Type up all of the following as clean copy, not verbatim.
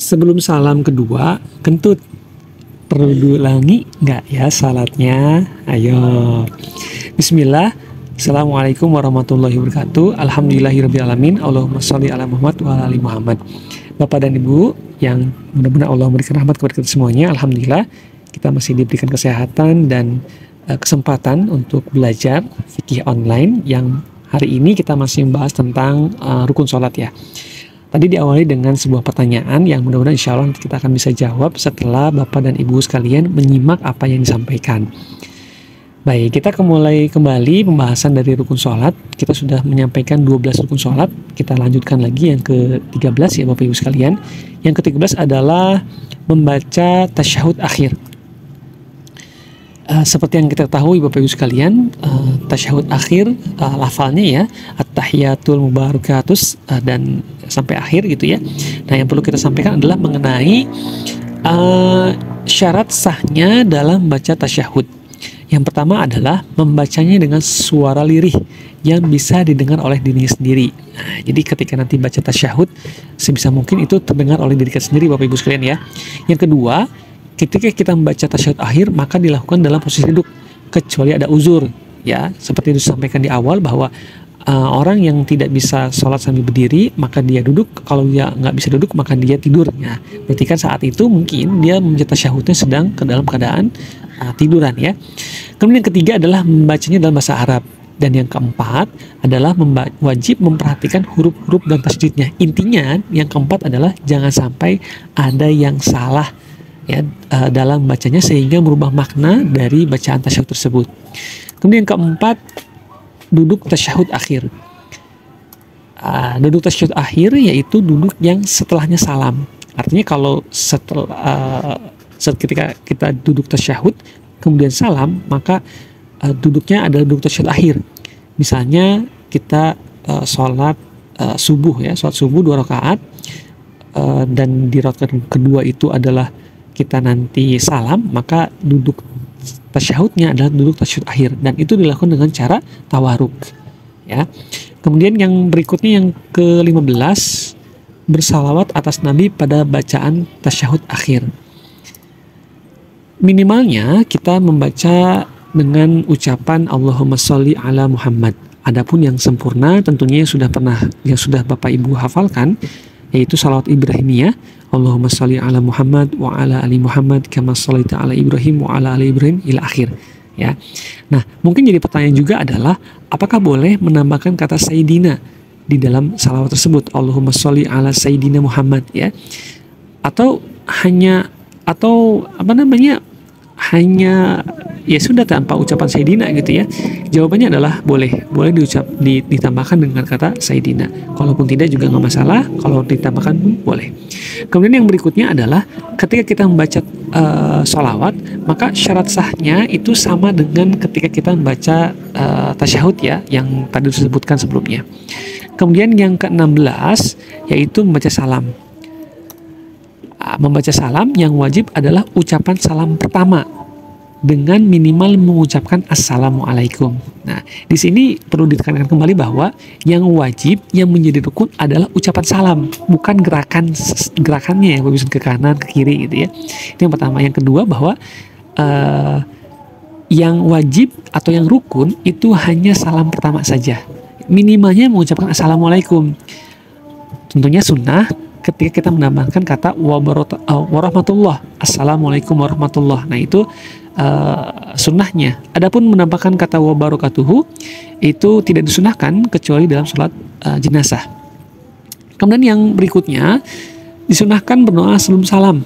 Sebelum salam kedua, kentut. Perlu diulangi nggak ya salatnya? Ayo. Bismillah. Assalamualaikum warahmatullahi wabarakatuh. Alhamdulillahirrabbilalamin. Allahumma sholli ala Muhammad wa ala ali Muhammad. Bapak dan Ibu yang mudah-mudahan Allah memberikan rahmat kepada kita semuanya. Alhamdulillah kita masih diberikan kesehatan dan kesempatan untuk belajar fikih online yang hari ini kita masih membahas tentang rukun sholat ya. Tadi diawali dengan sebuah pertanyaan yang mudah-mudahan insya Allah kita akan bisa jawab setelah Bapak dan Ibu sekalian menyimak apa yang disampaikan. Baik, kita mulai kembali pembahasan dari rukun sholat. Kita sudah menyampaikan 12 rukun sholat. Kita lanjutkan lagi yang ke-13 ya Bapak Ibu sekalian. Yang ke-13 adalah membaca tasyahud akhir. Seperti yang kita ketahui Bapak Ibu sekalian, tasyahud akhir lafalnya ya at-tahiyatul mubarakatus dan sampai akhir gitu ya. Nah, yang perlu kita sampaikan adalah mengenai syarat sahnya dalam baca tasyahud. Yang pertama adalah membacanya dengan suara lirih yang bisa didengar oleh dirinya sendiri. Nah, jadi ketika nanti baca tasyahud, sebisa mungkin itu terdengar oleh diri kita sendiri Bapak Ibu sekalian ya. Yang kedua, ketika kita membaca tasyahud akhir maka dilakukan dalam posisi duduk kecuali ada uzur ya, seperti disampaikan di awal bahwa orang yang tidak bisa sholat sambil berdiri maka dia duduk, kalau dia nggak bisa duduk maka dia tidur ya. Berarti kan saat itu mungkin dia membaca tasyahudnya sedang ke dalam keadaan tiduran ya. Kemudian yang ketiga adalah membacanya dalam bahasa Arab, dan yang keempat adalah wajib memperhatikan huruf-huruf dan tasdidnya. Intinya yang keempat adalah jangan sampai ada yang salah ya dalam bacanya sehingga merubah makna dari bacaan tasyahud tersebut. Kemudian yang keempat, duduk tasyahud akhir. Duduk tasyahud akhir yaitu duduk yang setelahnya salam. Artinya kalau ketika kita duduk tasyahud kemudian salam, maka duduknya adalah duduk tasyahud akhir. Misalnya kita sholat subuh ya, sholat subuh 2 rakaat dan di rakaat kedua itu adalah kita nanti salam, maka duduk tasyahudnya adalah duduk tasyahud akhir, dan itu dilakukan dengan cara tawaruk ya. Kemudian yang berikutnya yang ke-15, bersalawat atas Nabi pada bacaan tasyahud akhir. Minimalnya kita membaca dengan ucapan Allahumma sholli ala Muhammad. Adapun yang sempurna tentunya yang sudah Bapak Ibu hafalkan, yaitu salawat Ibrahimiyah, Allahumma sholli ala Muhammad wa ala ali Muhammad kama shallaita ala Ibrahim wa ala ali Ibrahim ila akhir ya. Nah, mungkin jadi pertanyaan juga adalah apakah boleh menambahkan kata Sayyidina di dalam salawat tersebut, Allahumma sholli ala Sayyidina Muhammad ya, atau hanya hanya ya sudah tanpa ucapan Sayyidina gitu ya. Jawabannya adalah boleh ditambahkan dengan kata Sayyidina. Kalaupun tidak juga nggak masalah, kalau ditambahkan pun boleh. Kemudian yang berikutnya adalah ketika kita membaca sholawat, maka syarat sahnya itu sama dengan ketika kita membaca tasyahud ya, yang tadi disebutkan sebelumnya. Kemudian yang ke-16 yaitu membaca salam. Membaca salam yang wajib adalah ucapan salam pertama dengan minimal mengucapkan assalamualaikum. Nah, di sini perlu ditekankan kembali bahwa yang wajib, yang menjadi rukun adalah ucapan salam, bukan gerakannya ya, bisa ke kanan, ke kiri gitu ya. Itu yang pertama. Yang kedua bahwa yang wajib atau yang rukun itu hanya salam pertama saja. Minimalnya mengucapkan assalamualaikum. Tentunya sunnah ketika kita menambahkan kata warahmatullah, assalamualaikum warahmatullah. Nah, itu sunnahnya. Adapun menambahkan kata wabarakatuhu itu tidak disunahkan kecuali dalam sholat jenazah. Kemudian yang berikutnya, disunahkan berdoa sebelum salam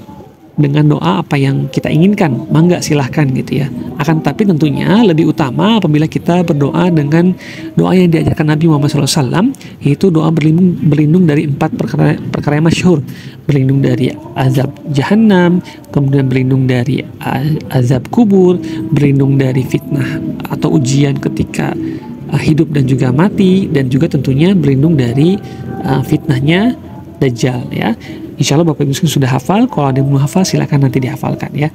dengan doa apa yang kita inginkan, mangga silahkan gitu ya. Akan tetapi tentunya lebih utama apabila kita berdoa dengan doa yang diajarkan Nabi Muhammad SAW, yaitu doa berlindung dari 4 perkara yang masyhur. Berlindung dari azab jahannam, kemudian berlindung dari azab kubur, berlindung dari fitnah atau ujian ketika hidup dan juga mati, dan juga tentunya berlindung dari fitnahnya Dajjal ya. Insya Allah Bapak Ibu sudah hafal. Kalau ada yang belum hafal silakan nanti dihafalkan ya.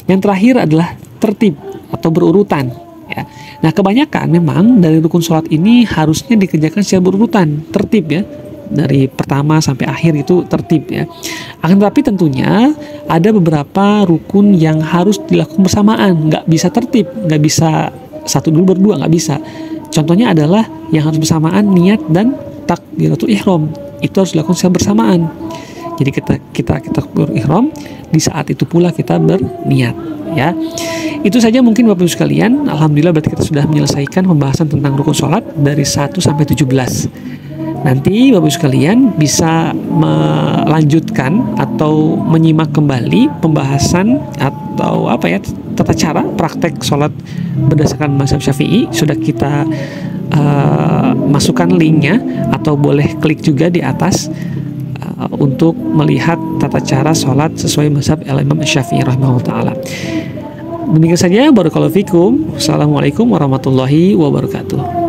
Yang terakhir adalah tertib atau berurutan ya. Nah, kebanyakan memang dari rukun sholat ini harusnya dikerjakan secara berurutan, tertib ya. dari pertama sampai akhir itu tertib ya. Akan tetapi tentunya ada beberapa rukun yang harus dilakukan bersamaan, nggak bisa tertib, nggak bisa satu dulu berdua, nggak bisa. Contohnya adalah yang harus bersamaan niat dan takbiratul ihram, itu harus dilakukan secara bersamaan. Jadi kita berihram, di saat itu pula kita berniat ya. Itu saja mungkin Bapak Ibu sekalian. Alhamdulillah berarti kita sudah menyelesaikan pembahasan tentang rukun sholat dari 1 sampai 17. Nanti Bapak Ibu sekalian bisa melanjutkan atau menyimak kembali pembahasan atau tata cara praktek sholat berdasarkan mazhab Syafi'i. Sudah kita masukkan linknya, atau boleh klik juga di atas untuk melihat tata cara sholat sesuai mazhab Imam Syafi'i rahimahullah ta'ala. Demikian saja, barakallahu fikum. Assalamualaikum warahmatullahi wabarakatuh.